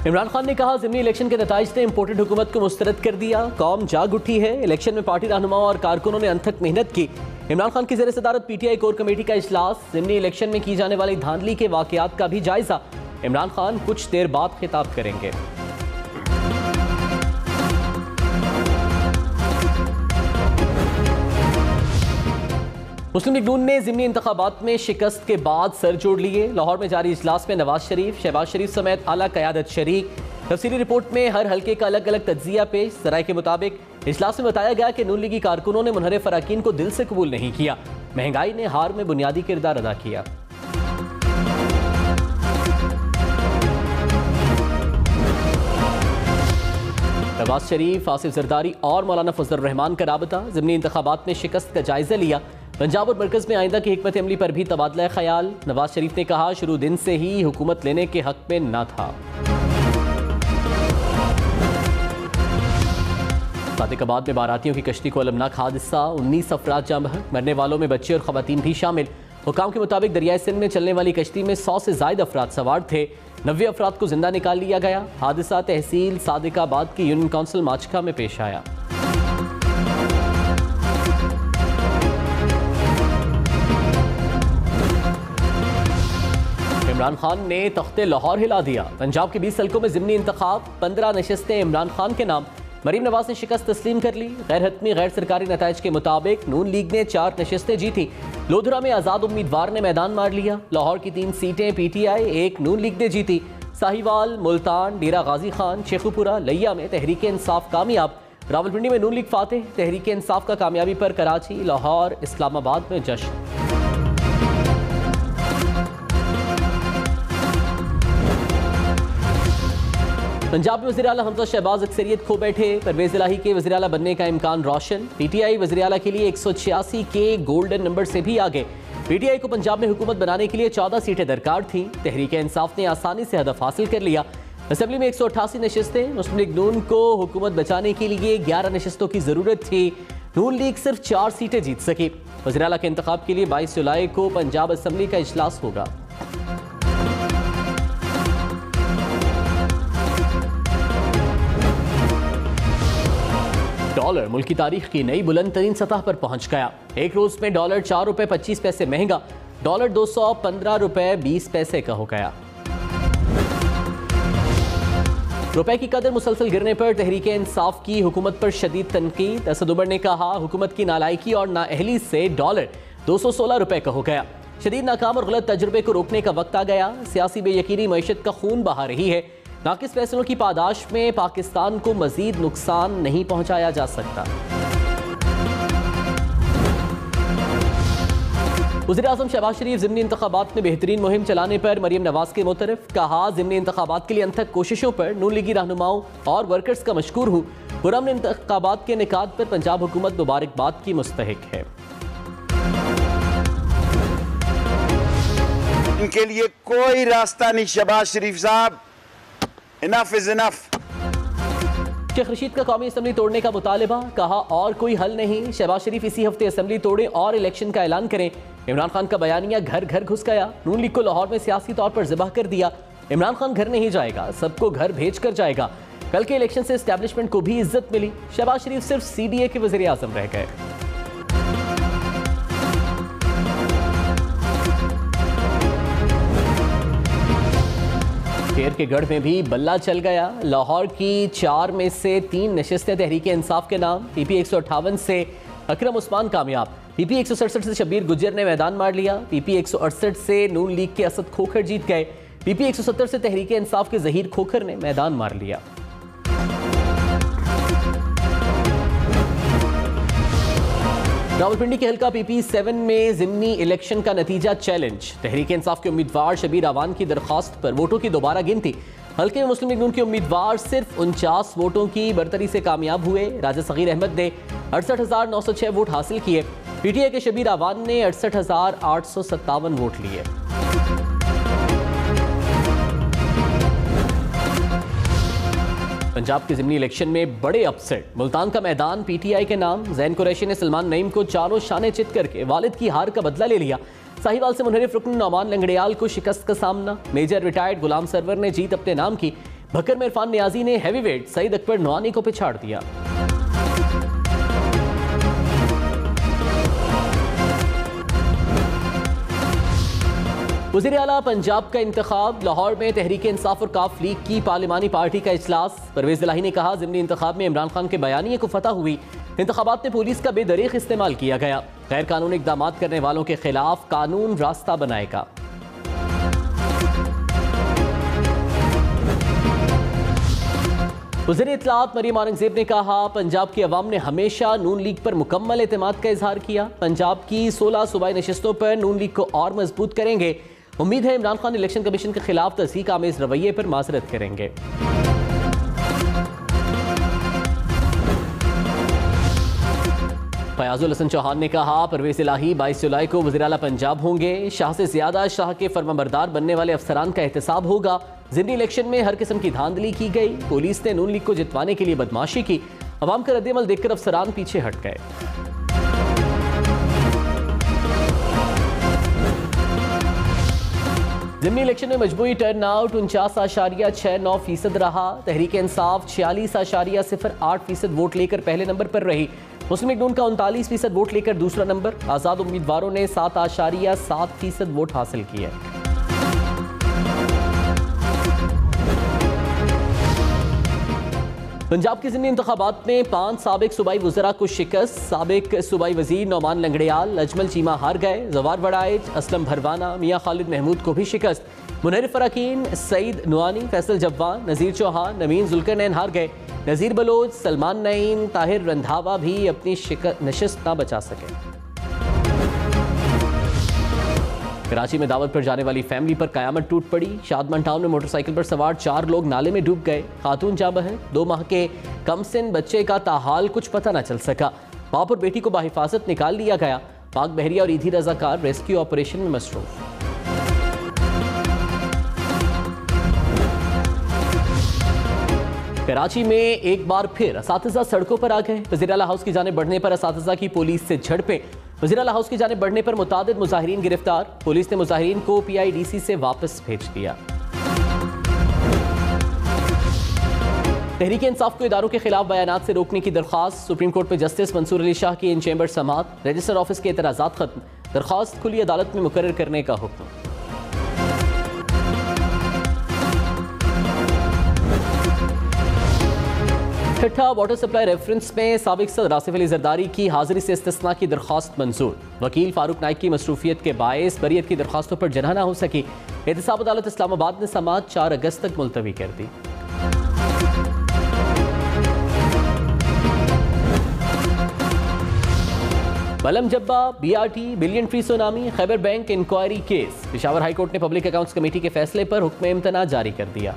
इमरान खान ने कहा ज़िमनी इलेक्शन के नताइज ने इम्पोर्टेड हुकूमत को मुस्तरद कर दिया, कौम जाग उठी है। इलेक्शन में पार्टी रहनुमाओं और कारकुनों ने अनथक मेहनत की। इमरान खान की ज़ेर सदारत पीटीआई कोर कमेटी का इजलास, ज़िमनी इलेक्शन में की जाने वाली धांधली के वाकयात का भी जायजा। इमरान खान कुछ देर बाद खिताब करेंगे। मुस्लिम लीग नून ने ज़िमनी इंतखाबात में शिकस्त के बाद सर जोड़ लिए। लाहौर में जारी इजलास में नवाज शरीफ, शहबाज शरीफ समेत आला क़यादत शरीक। तफसीली रिपोर्ट में हर हल्के का अलग अलग तज्जिया पेश। ज़राए के मुताबिक इजलास में बताया गया कि नून लीगी कारकुनों ने मुनहरिफ अरकान को दिल से कबूल नहीं किया। महंगाई ने हार में बुनियादी किरदार अदा किया। नवाज शरीफ, आसिफ जरदारी और मौलाना फजल रहमान का राबता। ज़िमनी इंतखाबात में शिकस्त का जायजा लिया। पंजाब और मरकज़ में आइंदा की हिकमत अमली पर भी तबादला ख्याल। नवाज शरीफ ने कहा, शुरू दिन से ही हुकूमत लेने के हक में न था। सादिकाबाद में बारातियों की कश्ती को अलमनाक हादसा, 19 अफराद जाँ बहक, मरने वालों में बच्चे और खवातीन भी शामिल। हुकाम के मुताबिक दरियाए सिंध में चलने वाली कश्ती में 100 से ज़ायद अफराद सवार थे। 90 अफराद को जिंदा निकाल लिया गया। हादसा तहसील सादिकाबाद की यूनियन काउंसिल माचका में पेश आया। इमरान खान ने तख्ते लाहौर हिला दिया। पंजाब के 20 हल्कों में ज़िमनी इंतखाब, 15 नशस्तें इमरान खान के नाम। मरीम नवाज ने शिकस्त तस्लीम कर ली। गैर हतमी गैर सरकारी नताइज के मुताबिक नून लीग ने 4 नशस्तें जीती। लोधरा में आज़ाद उम्मीदवार ने मैदान मार लिया। लाहौर की 3 सीटें पीटीआई, 1 नून लीग ने जीती। साहिवाल, मुल्तान, डेरा गाजी खान, शेखुपुरा, लिया में तहरीक इंसाफ कामयाब। रावलपिंडी में नून लीग फातेह। तहरीक इंसाफ का कामयाबी पर कराची, लाहौर, इस्लामाबाद में जश्न। पंजाब में वज़ीर आला हमजा शहबाज अक्सरियत खो बैठे। परवेज़ इलाही के वज़ीर आला बनने का इम्कान रोशन। पीटीआई वज़ीर आला के लिए 186 के गोल्डन नंबर से भी आगे। पीटीआई को पंजाब में हुकूमत बनाने के लिए 14 सीटें दरकार थीं। तहरीक इंसाफ ने आसानी से हदफ हासिल कर लिया। असेंबली में 188 नशस्तें। मुस्लिम लीग नून को हुकूमत बचाने के लिए 11 नशस्तों की ज़रूरत थी। नून लीग सिर्फ 4 सीटें जीत सकी। वज़ीर आला के इंतखाब के लिए 22 जुलाई को पंजाब असेंबली का इजलास होगा। डॉलर मुल्क की तारीख की नई बुलंद तरीन सतह पर पहुंच गया। एक रोज में डॉलर 4 रुपए 25 पैसे महंगा, डॉलर 215 रुपए 20 पैसे का हो गया। रुपए की कदर मुसलसल गिरने पर तहरीक इंसाफ की हुकूमत पर शदीद तनकीद। असद उमर ने कहा, हुकूमत की नालायकी और नाअहली से डॉलर 216 रुपए का हो गया। शदीद नाकाम और गलत तजुर्बे को रोकने का वक्त आ गया। सियासी बेयकीनी मईशत का खून बहा रही है। नाकिस फैसलों की पादाश में पाकिस्तान को मजीद नुकसान नहीं पहुंचाया जा सकता। वज़ीर आज़म शहबाज शरीफ ज़िमनी इंतखाबात में बेहतरीन मुहिम चलाने पर मरीम नवाज के मुतरफ। कहा, ज़िमनी इंतखाबात के लिए अनथक कोशिशों पर नून लीगी रहनुमाओं और वर्कर्स का मशकूर हूँ। पुरअमन इंतखाबात के निकात पर पंजाब हुकूमत मुबारकबाद की मुस्तहिक है। इनके लिए कोई रास्ता नहीं। शहबाज शरीफ साहब, enough is enough. Sheikh Rashid का कौमी असम्बली तोड़ने का मुतालबा। कहा, और कोई हल नहीं। शहबाज शरीफ इसी हफ्ते असम्बली तोड़े और इलेक्शन का ऐलान करें। इमरान खान का बयानिया घर घर घुस गया। नून लीग को लाहौर में सियासी तौर पर ज़िबह कर दिया। इमरान खान घर नहीं जाएगा, सबको घर भेज कर जाएगा। कल के इलेक्शन से एस्टैब्लिशमेंट को भी इज्जत मिली। शहबाज शरीफ सिर्फ CDA के वज़ीर आज़म रह गए। शेर के गढ़ में भी बल्ला चल गया। लाहौर की 4 में से 3 नशस्तें तहरीक इंसाफ के नाम। PP 158 से अकरम उस्मान कामयाब। PP 167 से शब्बीर गुज्जर ने मैदान मार लिया। PP 168 से नून लीग के असद खोखर जीत गए। PP 170 से तहरीक इंसाफ के जहीर खोखर ने मैदान मार लिया। रावलपिंडी के हल्का PP 7 में ज़िमनी इलेक्शन का नतीजा चैलेंज। तहरीक इंसाफ के उम्मीदवार शबीर आवान की दरख्वास्त पर वोटों की दोबारा गिनती। हल्के में मुस्लिम लीग नून के उम्मीदवार सिर्फ 49 वोटों की बरतरी से कामयाब हुए। राजा सगीर अहमद ने 68,906 वोट हासिल किए। PTI के शबीर आवान ने 68,857 वोट लिए। पंजाब के ज़िमनी इलेक्शन में बड़े अपसेट। मुल्तान का मैदान PTI के नाम। जैन कुरैशी ने सलमान नईम को चारों शाने चित करके वालिद की हार का बदला ले लिया। साहिवाल से मुनहरिफ रुकन नौमान लंगड़ियाल को शिकस्त का सामना। मेजर रिटायर्ड गुलाम सरवर ने जीत अपने नाम की। भक्कर में इरफान नियाजी ने हैवीवेट सईद अकबर नवानी को पिछाड़ दिया। वज़ीर आला पंजाब का इंतखाब। लाहौर में तहरीक इंसाफ और काफ लीग की पार्लिमानी पार्टी का इजलास। परवेज इलाही ने कहा, ज़िमनी इंतखाब में इमरान खान के बयानिए को फतह हुई। इंतखाबात में पुलिस का बेदरीक इस्तेमाल किया गया। गैर कानूनी इक़दाम करने वालों के खिलाफ कानून रास्ता बनाएगा। वज़ीर इत्तलाआत मरियम औरंगज़ेब ने कहा, पंजाब की अवाम ने हमेशा नून लीग पर मुकम्मल एतमाद का इजहार किया। पंजाब की 16 सूबाई नशिस्तों पर नून लीग को और मजबूत करेंगे। उम्मीद है इमरान खान इलेक्शन कमीशन के खिलाफ तस्दीक आमेज रवैये पर माजरत करेंगे। फयाजुल हसन चौहान ने कहा, परवेज इलाही 22 जुलाई को वज़ीर आला पंजाब होंगे। शाह से ज्यादा शाह के फरमाबरदार बनने वाले अफसरान का एहतसाब होगा। ज़िमनी इलेक्शन में हर किस्म की धांधली की गई। पुलिस ने नून लीग को जितवाने के लिए बदमाशी की। अवाम का रद्देअमल देखकर अफसरान पीछे हट गए। ज़िमनी इलेक्शन में मजमूई टर्नआउट 49.69% रहा। तहरीक इंसाफ 46.08% वोट लेकर पहले नंबर पर रही। मुस्लिम लीग नून का 39% वोट लेकर दूसरा नंबर। आज़ाद उम्मीदवारों ने 7.7% वोट हासिल किए। पंजाब के ज़िमनी इंतखाबात में 5 साबिक सूबाई वज़रा को शिकस्त। साबिक सूबाई वज़ीर नौमान लंगड़ियाल, अजमल चीमा हार गए। जवार वड़ाइच, असलम भरवाना, मियाँ खालिद महमूद को भी शिकस्त। मुनहरिफ अरकीन, सईद नुआनी, फैसल जब्बान, नज़ीर चौहान, नवीन जुल्करनैन हार गए। नज़ीर बलोच, सलमान नईम, ताहिर रंधावा भी अपनी नशिस्त ना बचा सके। कराची में दावत पर जाने वाली फैमिली पर कयामत टूट पड़ी। शादमन टाउन में मोटरसाइकिल पर सवार 4 लोग नाले में डूब गए। खातून जाँ बहक। 2 माह के कमसिन बच्चे का ताहाल कुछ पता न चल सका। बाप और बेटी को बाहिफाजत निकाल लिया गया। पाक बहरिया और ईदी रजाकार रेस्क्यू ऑपरेशन में मसरूफ। कराची में एक बार फिर असातिज़ा सड़कों पर आ गए। वज़ीर आला हाउस की जानिब बढ़ने पर असातिज़ा की पुलिस से झड़पें। वज़ीर आला हाउस की जानिब बढ़ने पर मुतादिद मुजाहिरीन गिरफ्तार। पुलिस ने मुजाहिरीन को PIDC से वापस भेज दिया। तहरीक इंसाफ को इदारों के खिलाफ बयानात से रोकने की दरख्वास्त। सुप्रीम कोर्ट में जस्टिस मंसूर अली शाह की इन चैम्बर समाअत। रजिस्टर ऑफिस के एतराज़ात खत्म। दरख्वास्त खुली अदालत में मुकर्रर करने का हुक्म। छठा वाटर सप्लाई रेफरेंस में साबिक सदर आसिफ अली जरदारी की हाजिरी से इस्तिस्ना की दरख्वास्त मंजूर। वकील फारूक नाइक की मसरूफियत के बायस बरियत की दरख्वास्तों पर जरह न हो सकी। एहतसाब अदालत इस्लामाबाद ने समाअत 4 अगस्त तक मुलतवी कर दी। Malam Jabba, BRT, Billion Tree Tsunami, Khyber Bank inquiry case. Peshawar High Court ने पब्लिक अकाउंट्स कमेटी के फैसले पर हुक्म इम्तना जारी कर दिया।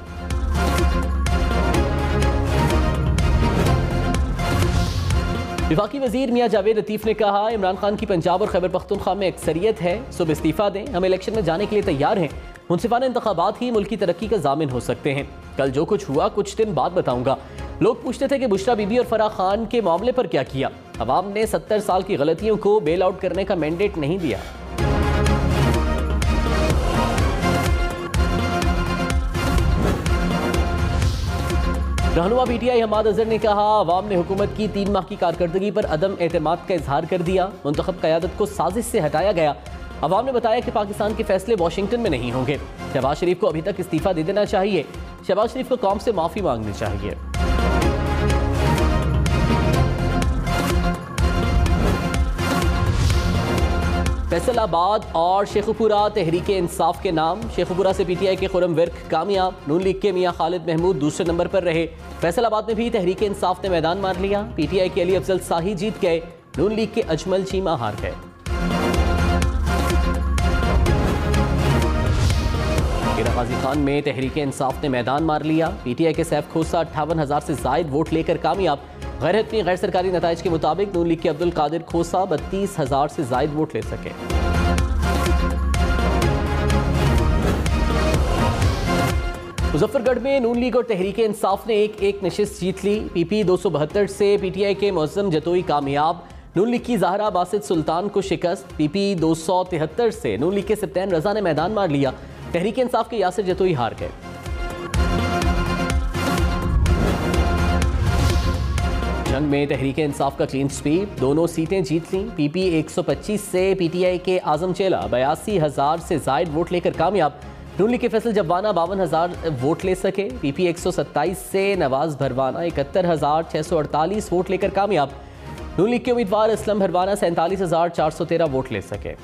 विफाकी वजीर मियां जावेद लतीफ ने कहा, इमरान खान की पंजाब और खैबर पख्तूनख्वा में अक्सरियत है। सुबह इस्तीफा दें, हम इलेक्शन में जाने के लिए तैयार हैं। मुनसिफाना इंतखाबात ही मुल्क की तरक्की का जामिन हो सकते हैं। कल जो कुछ हुआ कुछ दिन बाद बताऊंगा। लोग पूछते थे कि बुशरा बीबी और फराह खान के मामले पर क्या किया। अवाम ने 70 साल की गलतियों को बेल आउट करने का मैंडेट नहीं दिया। रहनुमा PTI हमाद अजहर ने कहा, अवाम ने हुकूमत की 3 माह की कारकर्दगी पर अदम एतमाद का इजहार कर दिया। मुंतखब क़यादत को साजिश से हटाया गया। अवाम ने बताया कि पाकिस्तान के फैसले वाशिंगटन में नहीं होंगे। शहबाज शरीफ को अभी तक इस्तीफा दे देना चाहिए। शहबाज शरीफ को कौम से माफ़ी मांगनी चाहिए। फैसलाबाद और शेखुपुरा तहरीक इंसाफ के नाम। शेखुपुरा से PTI के खुरम विर्क कामयाब। नून लीग के मियाँ खालिद महमूद दूसरे नंबर पर रहे। फैसलाबाद में भी तहरीक इंसाफ ने मैदान मार लिया। PTI के अली अफजल शाही जीत गए। नून लीग के अजमल चीमा हार गए। गाजी खान में तहरीक इंसाफ ने मैदान मार लिया। PTI के सैफ खोसा 58,000 से जायद वोट लेकर कामयाब। गैर हतमी गैर सरकारी नताइज के मुताबिक नून लीग के अब्दुल कादिर खोसा 32,000 से जायद वोट ले सके। मुजफ्फरगढ़ में नून लीग और तहरीक इंसाफ ने एक नशिस्त जीत ली। PP 272 से PTI के मौज़म जतोई कामयाब। नून लीग की ज़हरा बासित सुल्तान को शिकस्त। PP 273 से नून लीग के सप्तैन रजा ने मैदान मार लिया। तहरीक इंसाफ के यासिर जतोई हार गए। जंग में तहरीक इंसाफ का क्लीन स्वीप, दोनों सीटें जीत लीं। पीपी 125 से पीटीआई के आजम चेला 82,000 से जायद वोट लेकर कामयाब। नून लीग के फैसल जब्बाना 52,000 वोट ले सके। पीपी 127 से नवाज भरवाना 71,648 वोट लेकर कामयाब। नून लीग के उम्मीदवार असलम भरवाना 47,413 वोट ले सके।